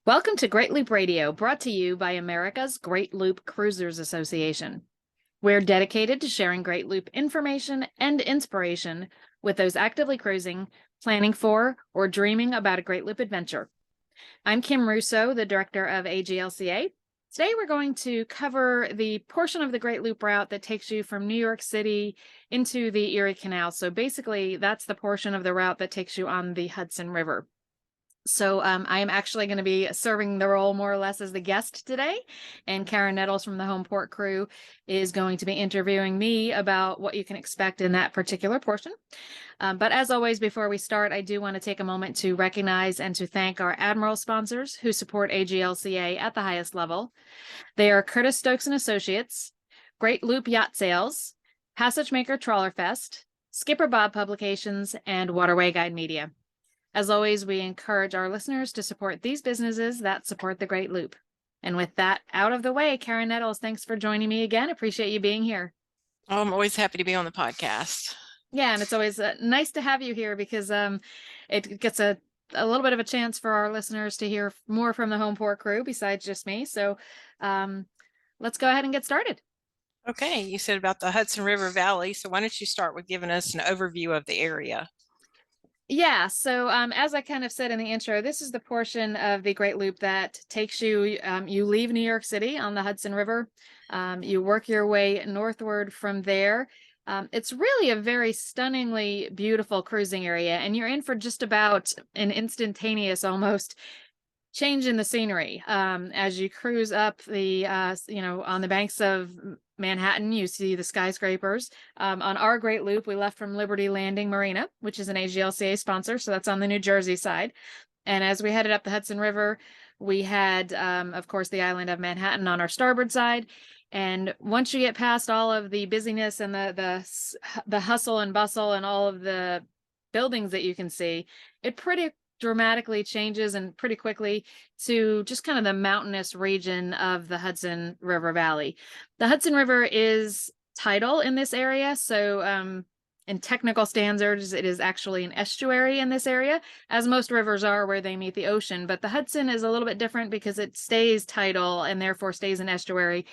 Welcome to Great Loop Radio, brought to you by America's Great Loop Cruisers Association. We're dedicated to sharing Great Loop information and inspiration with those actively cruising, planning for, or dreaming about a Great Loop adventure. I'm Kim Russo, the director of AGLCA. Today we're going to cover the portion of the Great Loop route that takes you from New York City into the Erie Canal. So basically, that's the portion of the route that takes you on the Hudson River. So I am actually going to be serving the role more or less as the guest today. And Karen Nettles from the Home Port crew is going to be interviewing me about what you can expect in that particular portion. But as always, before we start, I do want to take a moment to recognize and to thank our Admiral sponsors who support AGLCA at the highest level. They are Curtis Stokes and Associates, Great Loop Yacht Sales, Passage Maker Trawler Fest, Skipper Bob Publications, and Waterway Guide Media. As always, we encourage our listeners to support these businesses that support the Great Loop. And with that out of the way, Karen Nettles, thanks for joining me again. Appreciate you being here. Oh, I'm always happy to be on the podcast. Yeah, and it's always nice to have you here because it gets a little bit of a chance for our listeners to hear more from the Home Port crew besides just me. So let's go ahead and get started. Okay, you said about the Hudson River Valley. So why don't you start with giving us an overview of the area? Yeah, so as I kind of said in the intro, this is the portion of the Great Loop that takes you, you leave New York City on the Hudson River, you work your way northward from there. It's really a very stunningly beautiful cruising area, and you're in for just about an instantaneous almost change in the scenery. As you cruise up the, on the banks of Manhattan, you see the skyscrapers. On our Great Loop, we left from Liberty Landing Marina, which is an AGLCA sponsor, so that's on the New Jersey side. And as we headed up the Hudson River, we had, of course, the island of Manhattan on our starboard side. And once you get past all of the busyness and the hustle and bustle and all of the buildings that you can see, it pretty dramatically changes and pretty quickly to just kind of the mountainous region of the Hudson River Valley. The Hudson River is tidal in this area, so in technical standards, it is actually an estuary in this area, as most rivers are where they meet the ocean. But the Hudson is a little bit different because it stays tidal and therefore stays an estuary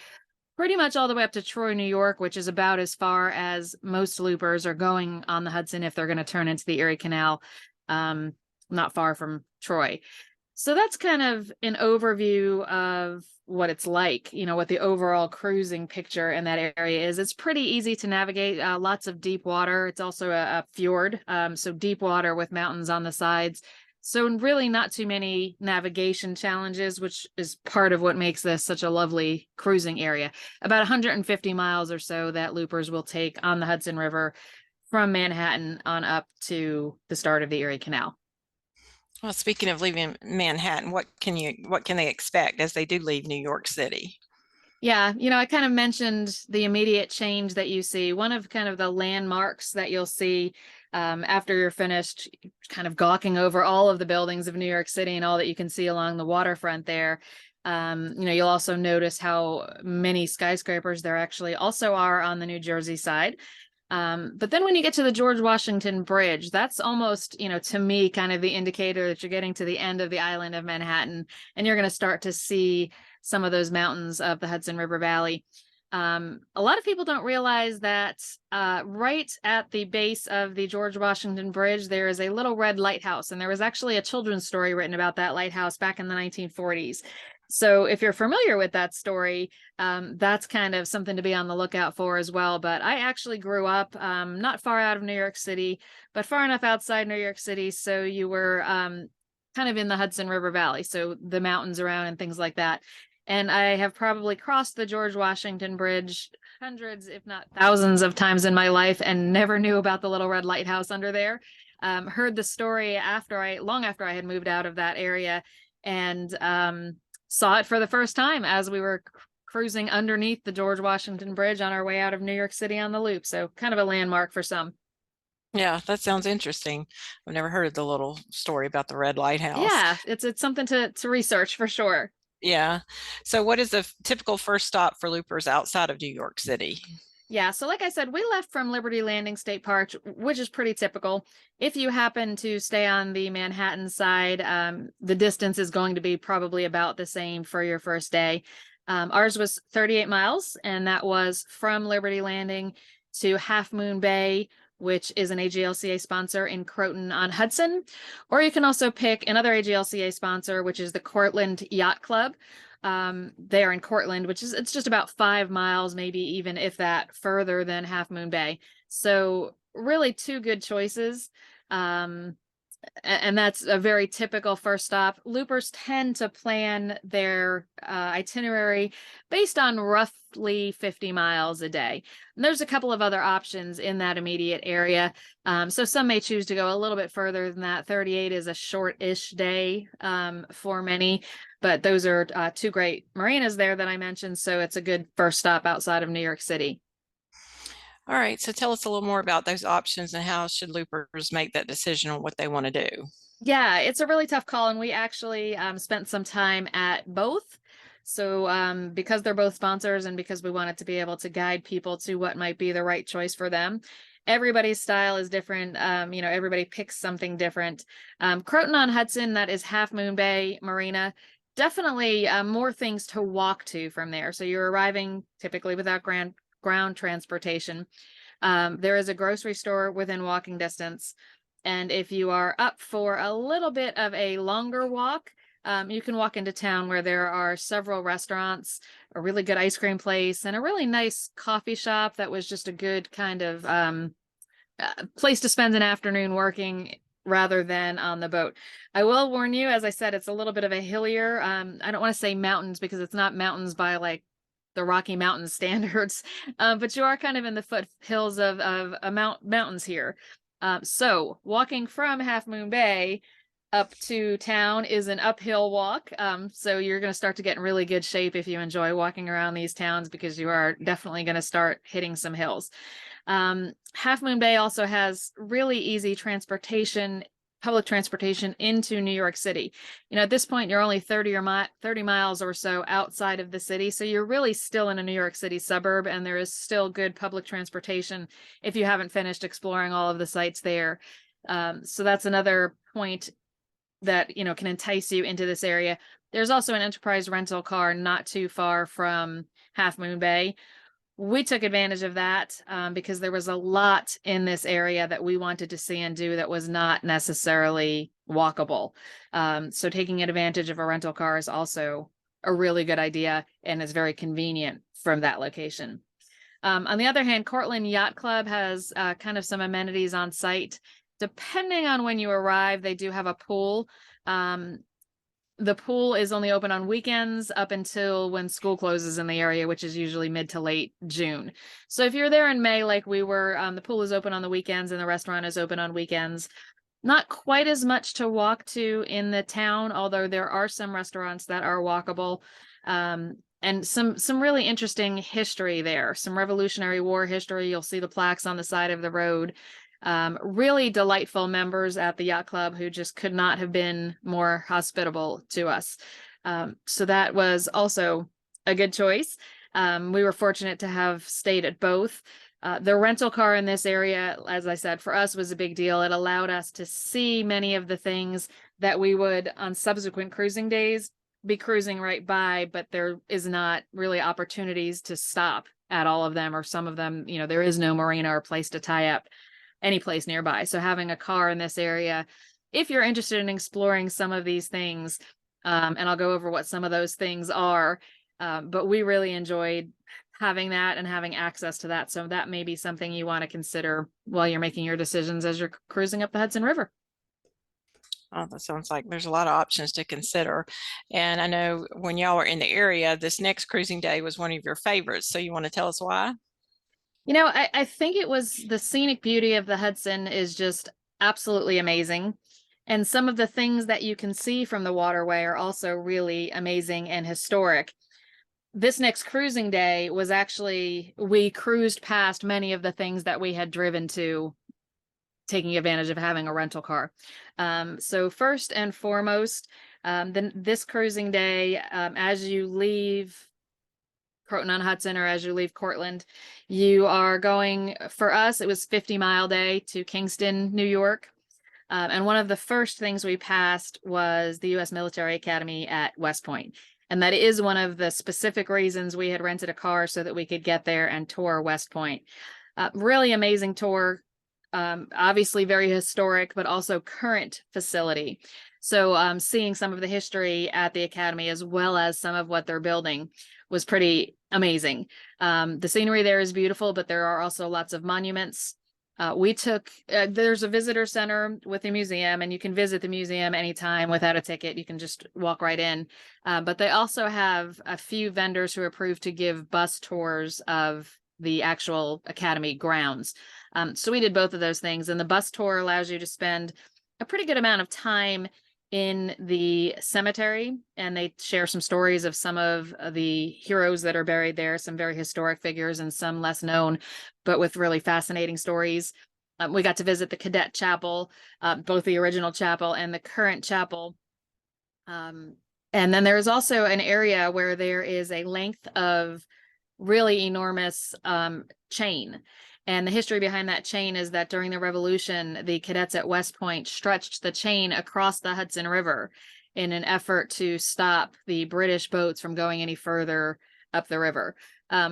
pretty much all the way up to Troy, New York, which is about as far as most loopers are going on the Hudson if they're going to turn into the Erie Canal, not far from Troy. So that's kind of an overview of what it's like, what the overall cruising picture in that area is. It's pretty easy to navigate, lots of deep water. It's also a fjord, so deep water with mountains on the sides. So really not too many navigation challenges, which is part of what makes this such a lovely cruising area. About 150 miles or so that loopers will take on the Hudson River from Manhattan on up to the start of the Erie Canal. Well, speaking of leaving Manhattan, what can they expect as they do leave New York City? Yeah, I kind of mentioned the immediate change that you see. One of kind of the landmarks that you'll see after you're finished kind of gawking over all of the buildings of New York City and all that you can see along the waterfront there. You'll also notice how many skyscrapers there actually also are on the New Jersey side. But then when you get to the George Washington Bridge, that's almost, to me, kind of the indicator that you're getting to the end of the island of Manhattan, and you're going to start to see some of those mountains of the Hudson River Valley. A lot of people don't realize that right at the base of the George Washington Bridge, there is a little red lighthouse, and there was actually a children's story written about that lighthouse back in the 1940s. So if you're familiar with that story, that's kind of something to be on the lookout for as well. But I actually grew up not far out of New York City, but far enough outside New York City. So you were kind of in the Hudson River Valley, so the mountains around and things like that. And I have probably crossed the George Washington Bridge hundreds, if not thousands of times in my life and never knew about the little red lighthouse under there. Heard the story long after I had moved out of that area, and saw it for the first time as we were cruising underneath the George Washington Bridge on our way out of New York City on the loop. So kind of a landmark for some. Yeah, that sounds interesting. I've never heard of the little story about the red lighthouse. Yeah, it's something to research for sure. Yeah. So what is the typical first stop for loopers outside of New York City? Yeah, so like I said, we left from Liberty Landing State Park, which is pretty typical. If you happen to stay on the Manhattan side, the distance is going to be probably about the same for your first day. Ours was 38 miles, and that was from Liberty Landing to Half Moon Bay, which is an AGLCA sponsor in Croton on Hudson. Or you can also pick another AGLCA sponsor, which is the Cortland Yacht Club. They are in Cortland, which is, it's just about 5 miles, maybe even if that further than Half Moon Bay. So really two good choices. And that's a very typical first stop. Loopers tend to plan their itinerary based on roughly 50 miles a day. And there's a couple of other options in that immediate area. So some may choose to go a little bit further than that. 38 is a short-ish day for many, but those are two great marinas there that I mentioned. So it's a good first stop outside of New York City. All right, so tell us a little more about those options and how should loopers make that decision on what they want to do? Yeah, it's a really tough call, and we actually spent some time at both. So because they're both sponsors and because we wanted to be able to guide people to what might be the right choice for them, everybody's style is different. Everybody picks something different. Croton on Hudson, that is Half Moon Bay Marina, definitely more things to walk to from there. So you're arriving typically without ground transportation. There is a grocery store within walking distance. And if you are up for a little bit of a longer walk, you can walk into town where there are several restaurants, a really good ice cream place, and a really nice coffee shop that was just a good kind of place to spend an afternoon working rather than on the boat. I will warn you, as I said, it's a little bit of a hillier. I don't want to say mountains because it's not mountains by like the Rocky Mountain standards, but you are kind of in the foothills of mountains here. So walking from Half Moon Bay up to town is an uphill walk. So you're going to start to get in really good shape if you enjoy walking around these towns because you are definitely going to start hitting some hills. Half Moon Bay also has really easy public transportation into New York City. At this point, you're only 30 miles or so outside of the city. So you're really still in a New York City suburb, and there is still good public transportation if you haven't finished exploring all of the sites there. So that's another point that, can entice you into this area. There's also an enterprise rental car not too far from Half Moon Bay. We took advantage of that because there was a lot in this area that we wanted to see and do that was not necessarily walkable. So taking advantage of a rental car is also a really good idea and is very convenient from that location. On the other hand, Cortland Yacht Club has kind of some amenities on site. Depending on when you arrive, they do have a pool. The pool is only open on weekends up until when school closes in the area, which is usually mid to late June. So if you're there in May, like we were, the pool is open on the weekends and the restaurant is open on weekends. Not quite as much to walk to in the town, although there are some restaurants that are walkable. And some really interesting history there, some Revolutionary War history. You'll see the plaques on the side of the road. Really delightful members at the yacht club who just could not have been more hospitable to us. So that was also a good choice. We were fortunate to have stayed at both. The rental car in this area, as I said, for us was a big deal. It allowed us to see many of the things that we would on subsequent cruising days be cruising right by, but there is not really opportunities to stop at all of them, or some of them, there is no marina or place to tie up any place nearby. So having a car in this area, if you're interested in exploring some of these things, and I'll go over what some of those things are, but we really enjoyed having that and having access to that. So that may be something you want to consider while you're making your decisions as you're cruising up the Hudson River. Oh, that sounds like there's a lot of options to consider. And I know when y'all were in the area, this next cruising day was one of your favorites. So you want to tell us why? I think it was the scenic beauty of the Hudson is just absolutely amazing. And some of the things that you can see from the waterway are also really amazing and historic. This next cruising day was actually, we cruised past many of the things that we had driven to, taking advantage of having a rental car. So first and foremost, this cruising day, as you leave Croton-on-Hudson, or as you leave Cortland, you are going, for us, it was 50-mile day to Kingston, New York. And one of the first things we passed was the U.S. Military Academy at West Point. And that is one of the specific reasons we had rented a car, so that we could get there and tour West Point. Really amazing tour. Obviously very historic, but also current facility. So seeing some of the history at the Academy, as well as some of what they're building, was pretty amazing. The scenery there is beautiful, but there are also lots of monuments. There's a visitor center with the museum, and you can visit the museum anytime without a ticket. You can just walk right in. But they also have a few vendors who are approved to give bus tours of the actual Academy grounds. So we did both of those things, and the bus tour allows you to spend a pretty good amount of time in the cemetery, and they share some stories of some of the heroes that are buried there, some very historic figures and some less known, but with really fascinating stories. We got to visit the Cadet Chapel, both the original chapel and the current chapel. And then there is also an area where there is a length of really enormous chain. And the history behind that chain is that during the Revolution, the cadets at West Point stretched the chain across the Hudson River in an effort to stop the British boats from going any further up the river.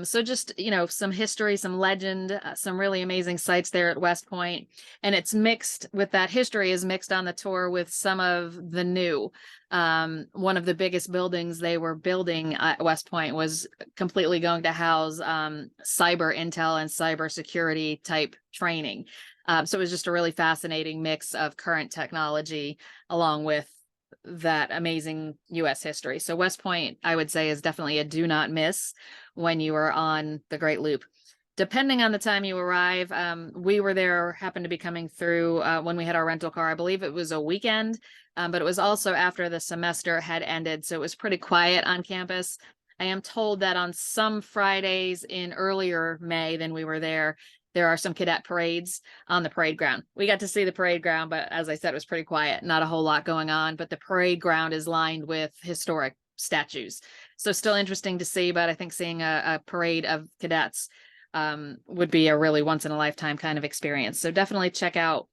So just, some history, some legend, some really amazing sites there at West Point. And it's mixed with that history is mixed on the tour with some of the new. One of the biggest buildings they were building at West Point was completely going to house cyber intel and cyber security type training. So it was just a really fascinating mix of current technology along with that amazing U.S. history. So West Point, I would say, is definitely a do not miss when you are on the Great Loop. Depending on the time you arrive, we were there, happened to be coming through when we had our rental car. I believe it was a weekend, but it was also after the semester had ended, so it was pretty quiet on campus. I am told that on some Fridays in earlier May than we were there are some cadet parades on the parade ground. We got to see the parade ground, but as I said, it was pretty quiet, not a whole lot going on, but the parade ground is lined with historic statues. So still interesting to see, but I think seeing a parade of cadets would be a really once in a lifetime kind of experience. So definitely check out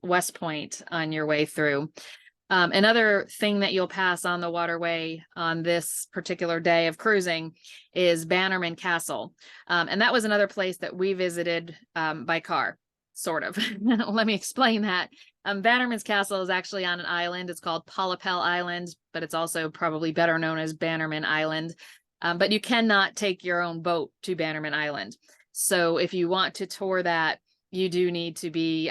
West Point on your way through. Another thing that you'll pass on the Waterway on this particular day of cruising is Bannerman Castle. And that was another place that we visited by car, sort of. Let me explain that. Bannerman's Castle is actually on an island. It's called Polypel Island, but it's also probably better known as Bannerman Island. But you cannot take your own boat to Bannerman Island. So if you want to tour that, you do need to be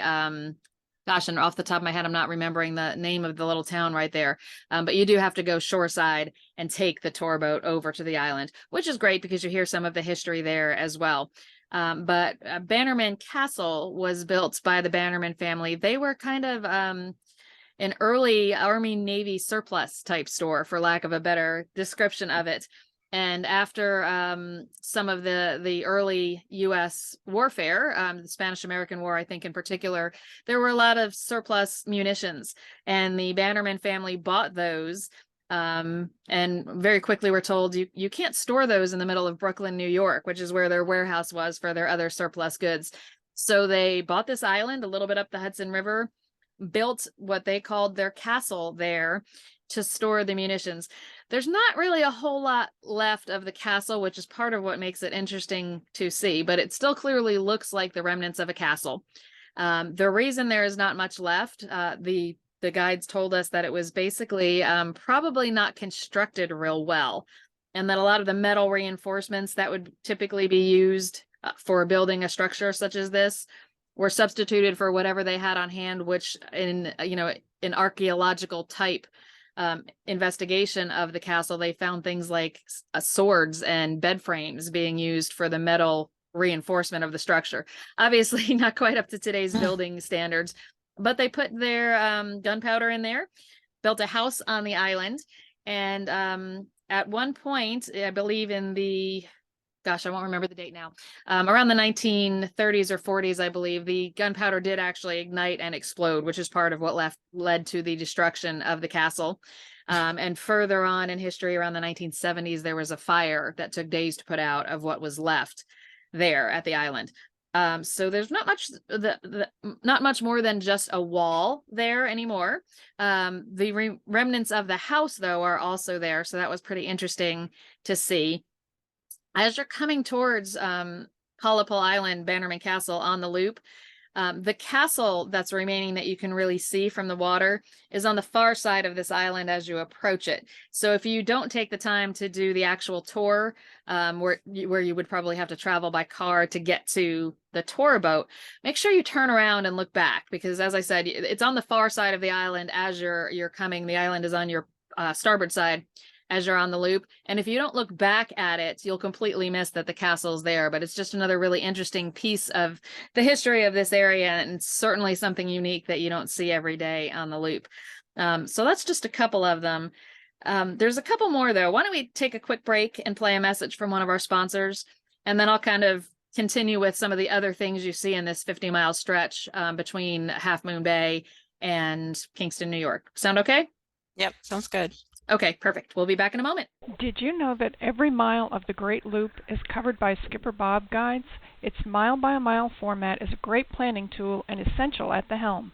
gosh, and off the top of my head, I'm not remembering the name of the little town right there. But you do have to go shoreside and take the tour boat over to the island, which is great because you hear some of the history there as well. But Bannerman Castle was built by the Bannerman family. They were kind of an early Army Navy surplus type store, for lack of a better description of it. And after some of the early U.S. warfare, the Spanish-American War, I think in particular, there were a lot of surplus munitions, and the Bannerman family bought those. And very quickly we're told you can't store those in the middle of Brooklyn, New York, which is where their warehouse was for their other surplus goods. So they bought this island a little bit up the Hudson River, built what they called their castle there to store the munitions. There's not really a whole lot left of the castle, which is part of what makes it interesting to see, but it still clearly looks like the remnants of a castle. The reason there is not much left, the guides told us that it was basically probably not constructed real well, and that a lot of the metal reinforcements that would typically be used for building a structure such as this were substituted for whatever they had on hand, which in an archaeological type investigation of the castle, they found things like swords and bed frames being used for the metal reinforcement of the structure. Obviously not quite up to today's building standards, but they put their gunpowder in there, built a house on the island, and at one point, I believe in the gosh, I won't remember the date now, around the 1930s or 40s, I believe, the gunpowder did actually ignite and explode, which is part of what led to the destruction of the castle. And further on in history, around the 1970s, there was a fire that took days to put out of what was left there at the island. So there's not much not much more than just a wall there anymore. The remnants of the house, though, are also there, so that was pretty interesting to see. As you're coming towards Colipole Island, Bannerman Castle on the loop, the castle that's remaining that you can really see from the water is on the far side of this island as you approach it. So if you don't take the time to do the actual tour, where you would probably have to travel by car to get to the tour boat, make sure you turn around and look back, because as I said, it's on the far side of the island as you're coming. The island is on your starboard side as you're on the loop. And if you don't look back at it, you'll completely miss that the castle's there. But it's just another really interesting piece of the history of this area, and certainly something unique that you don't see every day on the loop. So that's just a couple of them. There's a couple more, though. Why don't we take a quick break and play a message from one of our sponsors, and then I'll kind of continue with some of the other things you see in this 50-mile stretch between Half Moon Bay and Kingston, New York. Sound okay? Yep, sounds good. Okay, perfect. We'll be back in a moment. Did you know that every mile of the Great Loop is covered by Skipper Bob guides? Its mile-by-mile format is a great planning tool and essential at the helm.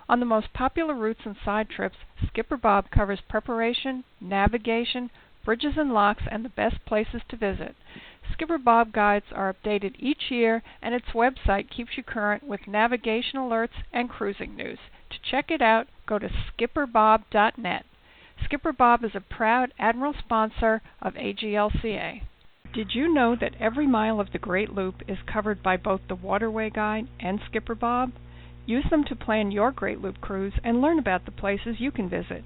On the most popular routes and side trips, Skipper Bob covers preparation, navigation, bridges and locks, and the best places to visit. Skipper Bob guides are updated each year, and its website keeps you current with navigation alerts and cruising news. To check it out, go to skipperbob.net. Skipper Bob is a proud Admiral sponsor of AGLCA. Did you know that every mile of the Great Loop is covered by both the Waterway Guide and Skipper Bob? Use them to plan your Great Loop cruise and learn about the places you can visit.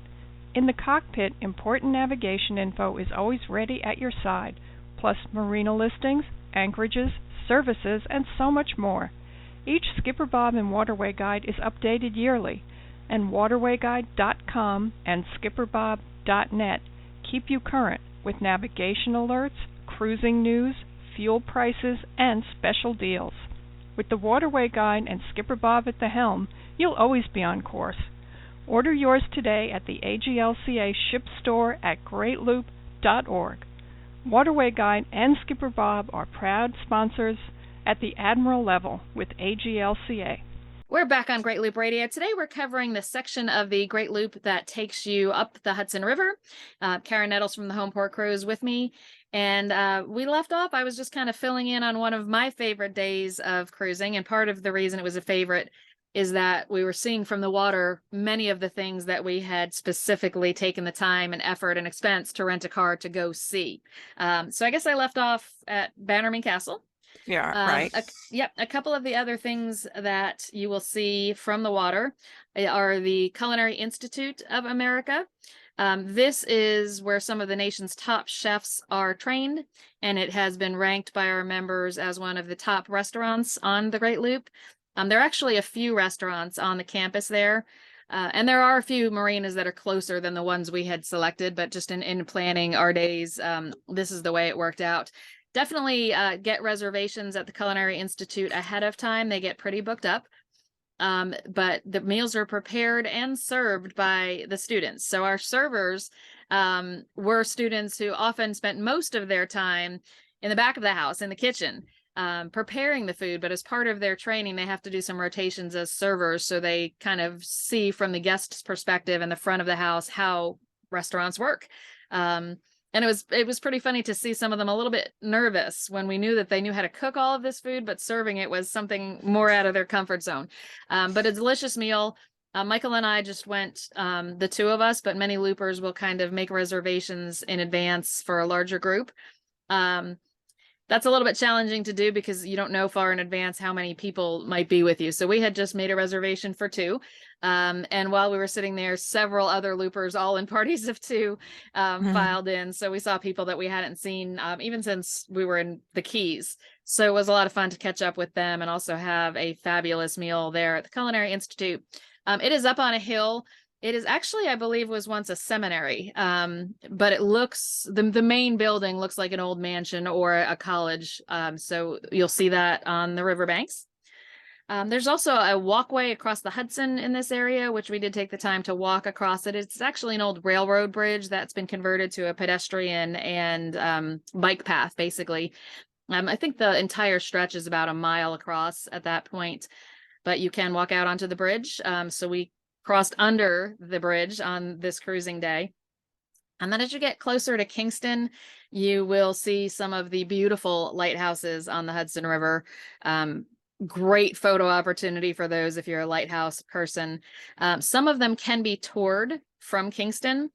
In the cockpit, important navigation info is always ready at your side, plus marina listings, anchorages, services, and so much more. Each Skipper Bob and Waterway Guide is updated yearly, and waterwayguide.com and skipperbob.net keep you current with navigation alerts, cruising news, fuel prices, and special deals. With the Waterway Guide and Skipper Bob at the helm, you'll always be on course. Order yours today at the AGLCA ship store at greatloop.org. Waterway Guide and Skipper Bob are proud sponsors at the Admiral level with AGLCA. We're back on Great Loop Radio. Today we're covering the section of the Great Loop that takes you up the Hudson River. Karen Nettles from the Homeport Crew is with me. And we left off, I was just kind of filling in on one of my favorite days of cruising. And part of the reason it was a favorite is that we were seeing from the water many of the things that we had specifically taken the time and effort and expense to rent a car to go see. So I guess I left off at Bannerman Castle. Yeah, right. A couple of the other things that you will see from the water are the Culinary Institute of America. This is where some of the nation's top chefs are trained, and it has been ranked by our members as one of the top restaurants on the Great Loop. There are actually a few restaurants on the campus there, and there are a few marinas that are closer than the ones we had selected, but just in planning our days, this is the way it worked out. Definitely get reservations at the Culinary Institute ahead of time. They get pretty booked up. But the meals are prepared and served by the students. So our servers were students who often spent most of their time in the back of the house, in the kitchen, preparing the food. But as part of their training, they have to do some rotations as servers. So they kind of see from the guest's perspective in the front of the house how restaurants work. And it was pretty funny to see some of them a little bit nervous when we knew that they knew how to cook all of this food, but serving it was something more out of their comfort zone. But a delicious meal. Michael and I just went, the two of us, but many loopers will kind of make reservations in advance for a larger group. That's a little bit challenging to do because you don't know far in advance how many people might be with you. So we had just made a reservation for two. And while we were sitting there, several other loopers, all in parties of two, filed in. So we saw people that we hadn't seen even since we were in the Keys. So it was a lot of fun to catch up with them and also have a fabulous meal there at the Culinary Institute. It is up on a hill. It is actually, I believe, was once a seminary, but it looks, the main building looks like an old mansion or a college. So you'll see that on the riverbanks. There's also a walkway across the Hudson in this area, which we did take the time to walk across it. It's actually an old railroad bridge that's been converted to a pedestrian and bike path, basically. I think the entire stretch is about a mile across at that point, but you can walk out onto the bridge. So we crossed under the bridge on this cruising day. And then as you get closer to Kingston, you will see some of the beautiful lighthouses on the Hudson River. Great photo opportunity for those if you're a lighthouse person. Some of them can be toured from Kingston.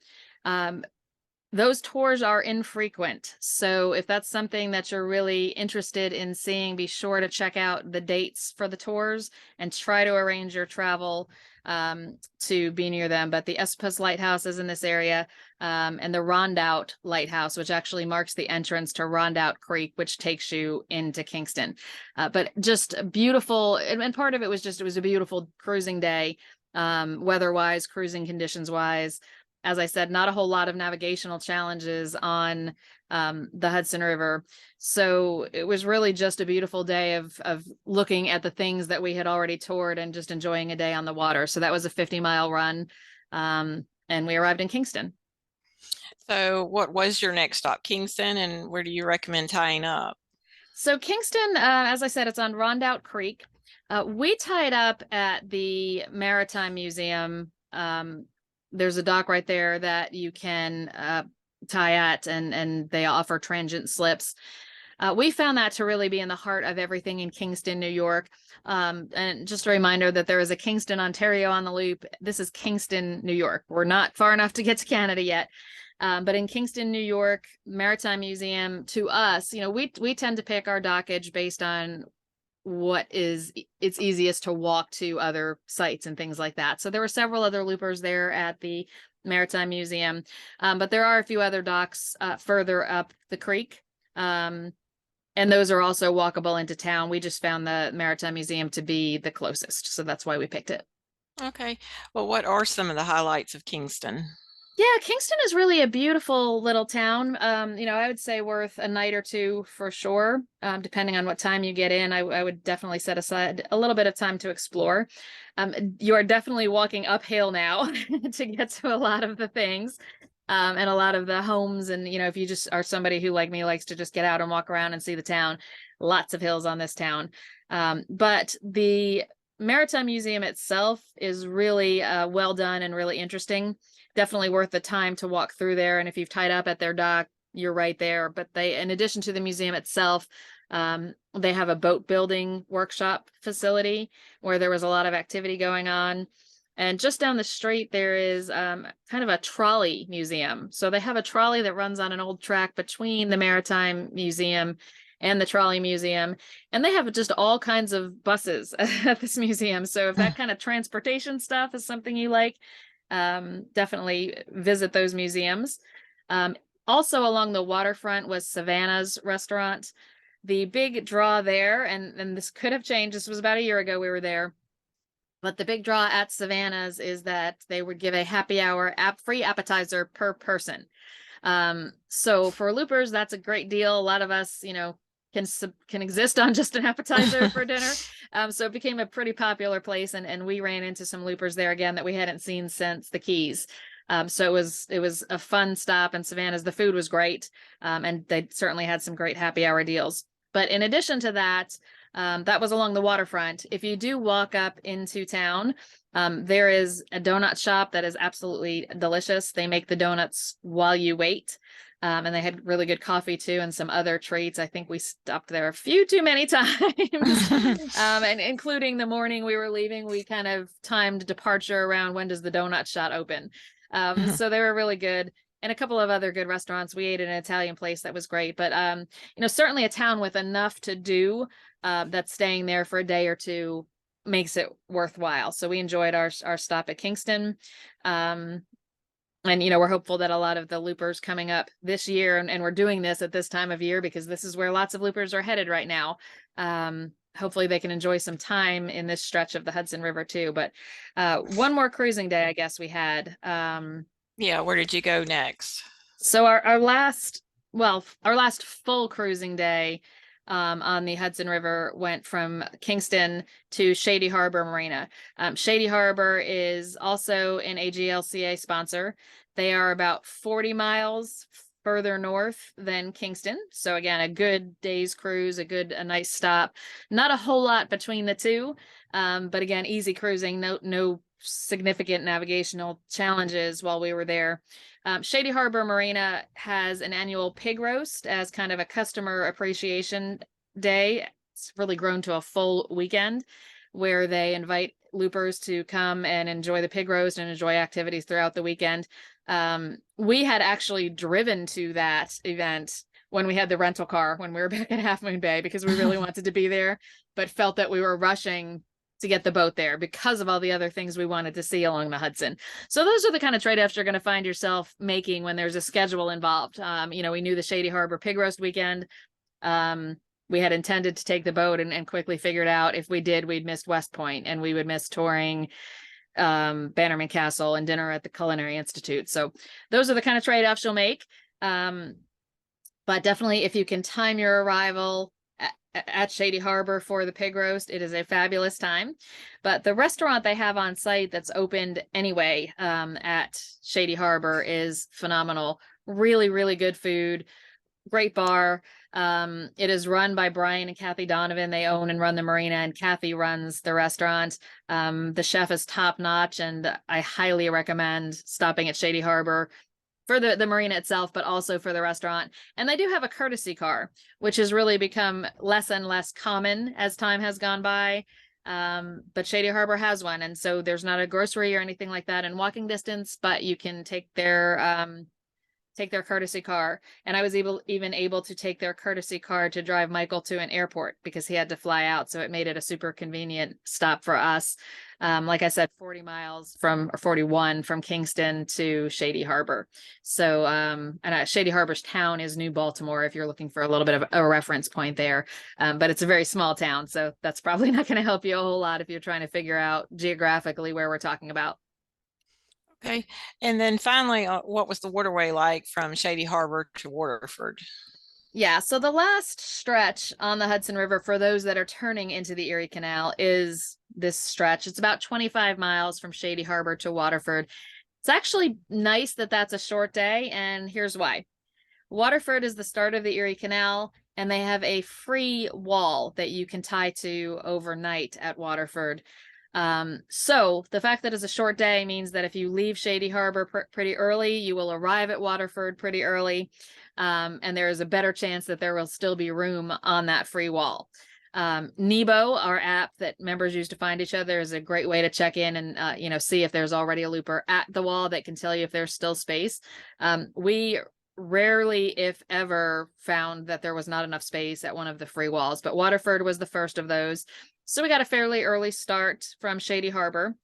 Those tours are infrequent. So if that's something that you're really interested in seeing, be sure to check out the dates for the tours and try to arrange your travel to be near them. But the Esopus Lighthouse is in this area, and the Rondout Lighthouse, which actually marks the entrance to Rondout Creek, which takes you into Kingston. But just beautiful, and part of it was just, it was a beautiful cruising day, weather-wise, cruising conditions-wise. As I said, not a whole lot of navigational challenges on the Hudson River. So it was really just a beautiful day of looking at the things that we had already toured and just enjoying a day on the water. So that was a 50-mile run, and we arrived in Kingston. So what was your next stop? Kingston, and where do you recommend tying up? So Kingston, as I said, it's on Rondout Creek. We tied up at the Maritime Museum. There's a dock right there that you can tie at, and they offer transient slips. We found that to really be in the heart of everything in Kingston, New York. And just a reminder that there is a Kingston, Ontario on the loop. This is Kingston, New York. We're not far enough to get to Canada yet. But in Kingston, New York, Maritime Museum, to us, we tend to pick our dockage based on what is it's easiest to walk to other sites and things like that. So there were several other loopers there at the Maritime Museum, but there are a few other docks further up the creek. And those are also walkable into town. We just found the Maritime Museum to be the closest, so that's why we picked it. Okay. Well, what are some of the highlights of Kingston? Yeah, Kingston is really a beautiful little town. I would say worth a night or two for sure. Depending on what time you get in, I would definitely set aside a little bit of time to explore. You are definitely walking uphill now to get to a lot of the things, and a lot of the homes. And, if you just are somebody who, like me, likes to just get out and walk around and see the town, lots of hills on this town. But the Maritime Museum itself is really well done and really interesting. Definitely worth the time to walk through there. And if you've tied up at their dock, you're right there. But in addition to the museum itself, they have a boat building workshop facility where there was a lot of activity going on. And just down the street, there is kind of a trolley museum. So they have a trolley that runs on an old track between the Maritime Museum and the Trolley Museum. And they have just all kinds of buses at this museum. So if that kind of transportation stuff is something you like, definitely visit those museums. Also along the waterfront was Savannah's restaurant. The big draw there, and this could have changed, this was about a year ago we were there, but the big draw at Savannah's is that they would give a happy hour free appetizer per person. So for loopers, that's a great deal. A lot of us, can exist on just an appetizer for dinner. So it became a pretty popular place, and we ran into some loopers there again that we hadn't seen since the Keys. So it was a fun stop, and Savannah's, the food was great. And they certainly had some great happy hour deals. But in addition to that, that was along the waterfront. If you do walk up into town, there is a donut shop that is absolutely delicious. They make the donuts while you wait. And they had really good coffee too, and some other treats. I think we stopped there a few too many times. And including the morning we were leaving, we kind of timed departure around when does the donut shop open. So they were really good. And a couple of other good restaurants. We ate at an Italian place that was great. But certainly a town with enough to do, that staying there for a day or two makes it worthwhile. So we enjoyed our stop at Kingston. And, we're hopeful that a lot of the loopers coming up this year, and we're doing this at this time of year because this is where lots of loopers are headed right now. Hopefully they can enjoy some time in this stretch of the Hudson River too. But one more cruising day, I guess we had. Yeah, where did you go next? So our last full cruising day on the Hudson River went from Kingston to Shady Harbor Marina. Shady Harbor is also an AGLCA sponsor. They are about 40 miles further north than Kingston. So again, a good day's cruise, a nice stop. Not a whole lot between the two, but again, easy cruising, no significant navigational challenges while we were there. Shady Harbor Marina has an annual pig roast as kind of a customer appreciation day. It's really grown to a full weekend where they invite loopers to come and enjoy the pig roast and enjoy activities throughout the weekend. We had actually driven to that event when we had the rental car when we were back at Half Moon Bay because we really wanted to be there, but felt that we were rushing to get the boat there because of all the other things we wanted to see along the Hudson. So those are the kind of trade-offs you're going to find yourself making when there's a schedule involved. We knew the Shady Harbor pig roast weekend. We had intended to take the boat and quickly figured out if we did, we'd missed West Point and we would miss touring Bannerman Castle and dinner at the Culinary Institute. So those are the kind of trade-offs you'll make. But definitely if you can time your arrival at Shady Harbor for the pig roast, it is a fabulous time. But the restaurant they have on site that's opened anyway at Shady Harbor is phenomenal. Really, really good food, great bar. It is run by Brian and Kathy Donovan. They own and run the marina, and Kathy runs the restaurant. The chef is top notch, and I highly recommend stopping at Shady Harbor for the marina itself, but also for the restaurant. And they do have a courtesy car, which has really become less and less common as time has gone by. But Shady Harbor has one. And so there's not a grocery or anything like that in walking distance, but you can take their courtesy car. And I was even able to take their courtesy car to drive Michael to an airport because he had to fly out. So it made it a super convenient stop for us. Like I said, 40 miles or 41 from Kingston to Shady Harbor. So, Shady Harbor's town is New Baltimore, if you're looking for a little bit of a reference point there. But it's a very small town. So that's probably not going to help you a whole lot if you're trying to figure out geographically where we're talking about. Okay. And then finally, what was the waterway like from Shady Harbor to Waterford? Yeah, so the last stretch on the Hudson River for those that are turning into the Erie Canal is this stretch. It's about 25 miles from Shady Harbor to Waterford. It's actually nice that that's a short day, and here's why. Waterford is the start of the Erie Canal, and they have a free wall that you can tie to overnight at Waterford. So the fact that it's a short day means that if you leave Shady Harbor pretty early, you will arrive at Waterford pretty early. And there is a better chance that there will still be room on that free wall. Nebo, our app that members use to find each other, is a great way to check in and see if there's already a looper at the wall that can tell you if there's still space. We rarely, if ever, found that there was not enough space at one of the free walls, but Waterford was the first of those. So we got a fairly early start from Shady Harbor.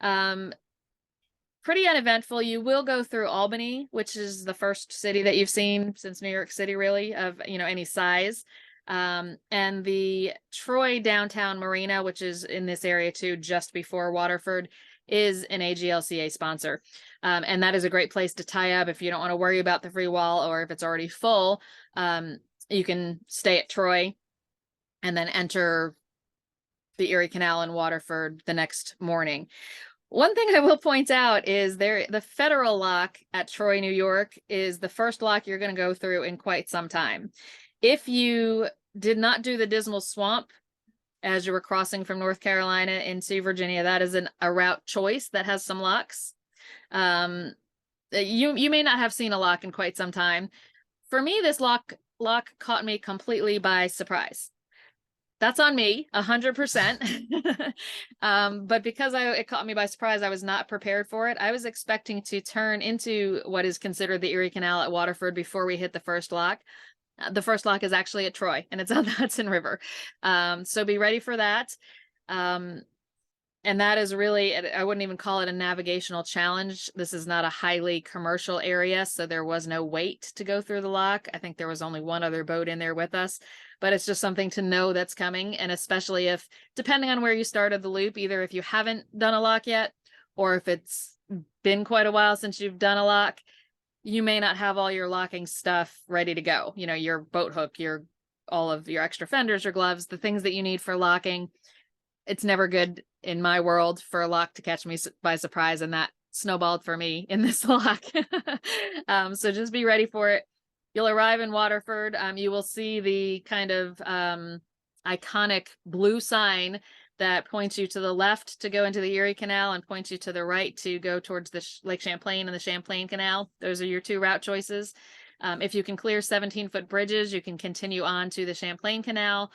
Pretty uneventful. You will go through Albany, which is the first city that you've seen since New York City, really, of any size. And the Troy downtown marina, which is in this area too, just before Waterford, is an AGLCA sponsor. And that is a great place to tie up if you don't want to worry about the free wall, or if it's already full, you can stay at Troy and then enter the Erie Canal in Waterford the next morning. One thing I will point out is the federal lock at Troy, New York is the first lock you're going to go through in quite some time. If you did not do the Dismal Swamp as you were crossing from North Carolina into Virginia, that is a route choice that has some locks. You may not have seen a lock in quite some time. For me, this lock caught me completely by surprise. That's on me, 100%. But because it caught me by surprise, I was not prepared for it. I was expecting to turn into what is considered the Erie Canal at Waterford before we hit the first lock. The first lock is actually at Troy, and it's on the Hudson River. So be ready for that. And that is really, I wouldn't even call it a navigational challenge. This is not a highly commercial area, so there was no wait to go through the lock. I think there was only one other boat in there with us, but it's just something to know that's coming. And especially if, depending on where you started the loop, either if you haven't done a lock yet, or if it's been quite a while since you've done a lock, you may not have all your locking stuff ready to go. Your boat hook, your all of your extra fenders or gloves, the things that you need for locking. It's never good in my world for a lock to catch me by surprise, and that snowballed for me in this lock. So just be ready for it. You'll arrive in Waterford. You will see the kind of iconic blue sign that points you to the left to go into the Erie Canal and points you to the right to go towards the Lake Champlain and the Champlain Canal. Those are your two route choices. If you can clear 17-foot bridges, you can continue on to the Champlain Canal.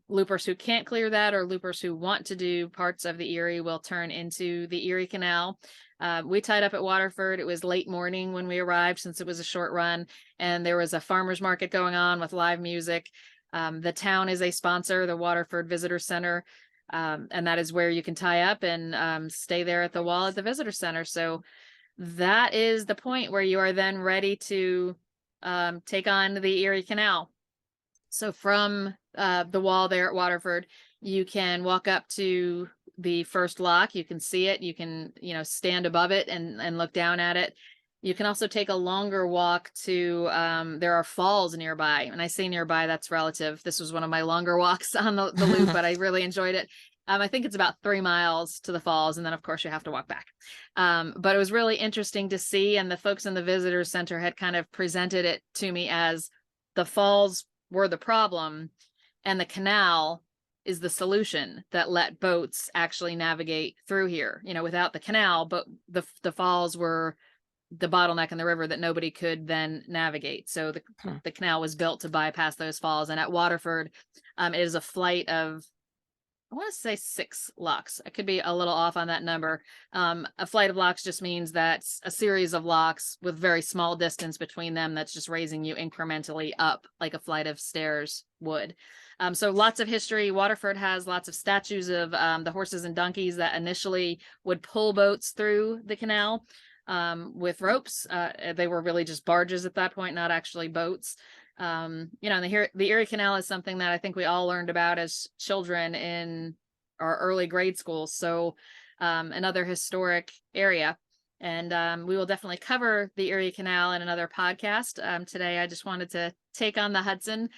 Loopers who can't clear that, or loopers who want to do parts of the Erie, will turn into the Erie Canal. We tied up at Waterford. It was late morning when we arrived, since it was a short run, and there was a farmer's market going on with live music. The town is a sponsor, the Waterford Visitor Center, and that is where you can tie up and stay there at the wall at the Visitor Center. So that is the point where you are then ready to take on the Erie Canal. So from the wall there at Waterford, you can walk up to the first lock. You can see it. You can, stand above it and look down at it. You can also take a longer walk to, there are falls nearby. And I say nearby, that's relative. This was one of my longer walks on the loop, but I really enjoyed it. I think it's about 3 miles to the falls, and then of course you have to walk back. But it was really interesting to see, and the folks in the visitor center had kind of presented it to me as the falls were the problem and the canal is the solution that let boats actually navigate through here. Without the canal, but the falls were the bottleneck in the river that nobody could then navigate. So the canal was built to bypass those falls. And at Waterford, it is a flight of, I want to say 6 locks. I could be a little off on that number. A flight of locks just means that's a series of locks with very small distance between them. That's just raising you incrementally up like a flight of stairs would. So lots of history. Waterford has lots of statues of the horses and donkeys that initially would pull boats through the canal with ropes. They were really just barges at that point, not actually boats. The Erie Canal is something that I think we all learned about as children in our early grade schools. So another historic area. And we will definitely cover the Erie Canal in another podcast. Today, I just wanted to take on the Hudson.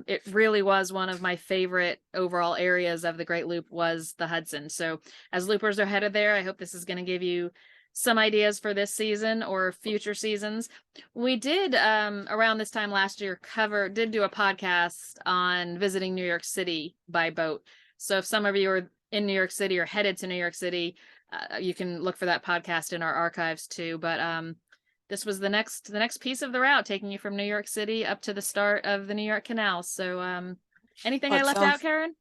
It really was one of my favorite overall areas of the Great Loop was the Hudson. So as loopers are headed there, I hope this is going to give you some ideas for this season or future seasons. We did around this time last year did do a podcast on visiting New York City by boat. So if some of you are in New York City or headed to New York City, you can look for that podcast in our archives too. But this was the next piece of the route, taking you from New York City up to the start of the New York Canal. So anything I left out, Karen?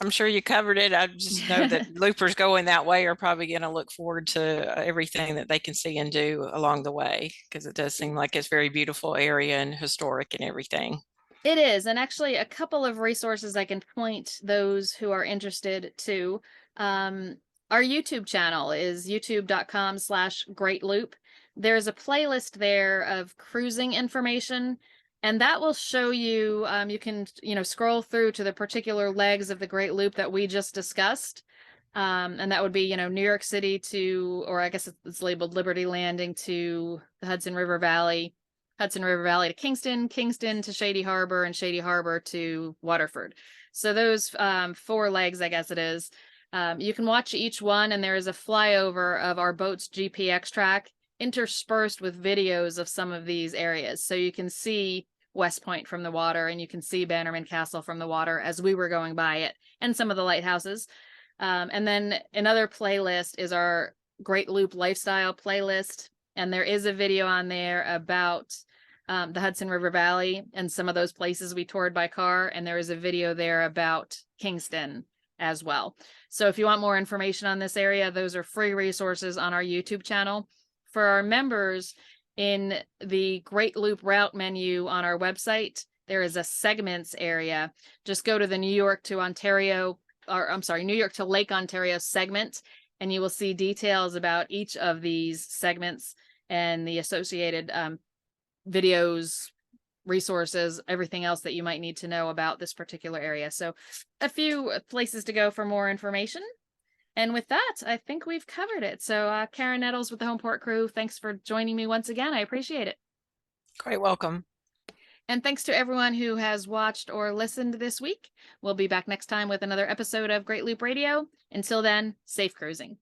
I'm sure you covered it. I just know that loopers going that way are probably going to look forward to everything that they can see and do along the way, because it does seem like it's a very beautiful area and historic and everything. It is. And actually a couple of resources I can point those who are interested to. Our YouTube channel is youtube.com/greatloop. There's a playlist there of cruising information, and that will show you, you can, scroll through to the particular legs of the Great Loop that we just discussed. And that would be, New York City to, or I guess it's labeled Liberty Landing to the Hudson River Valley to Kingston, Kingston to Shady Harbor, and Shady Harbor to Waterford. So those 4 legs, I guess it is. You can watch each one, and there is a flyover of our boat's GPX track interspersed with videos of some of these areas. So you can see West Point from the water, and you can see Bannerman Castle from the water as we were going by it, and some of the lighthouses. And then another playlist is our Great Loop Lifestyle playlist. And there is a video on there about the Hudson River Valley and some of those places we toured by car. And there is a video there about Kingston as well. So if you want more information on this area, those are free resources on our YouTube channel. For our members, in the Great Loop route menu on our website, there is a segments area. Just go to the New York to Lake Ontario segment, and you will see details about each of these segments and the associated videos, resources, everything else that you might need to know about this particular area. So a few places to go for more information. And with that, I think we've covered it. So Karen Nettles with the Homeport Crew, thanks for joining me once again. I appreciate it. Quite welcome. And thanks to everyone who has watched or listened this week. We'll be back next time with another episode of Great Loop Radio. Until then, safe cruising.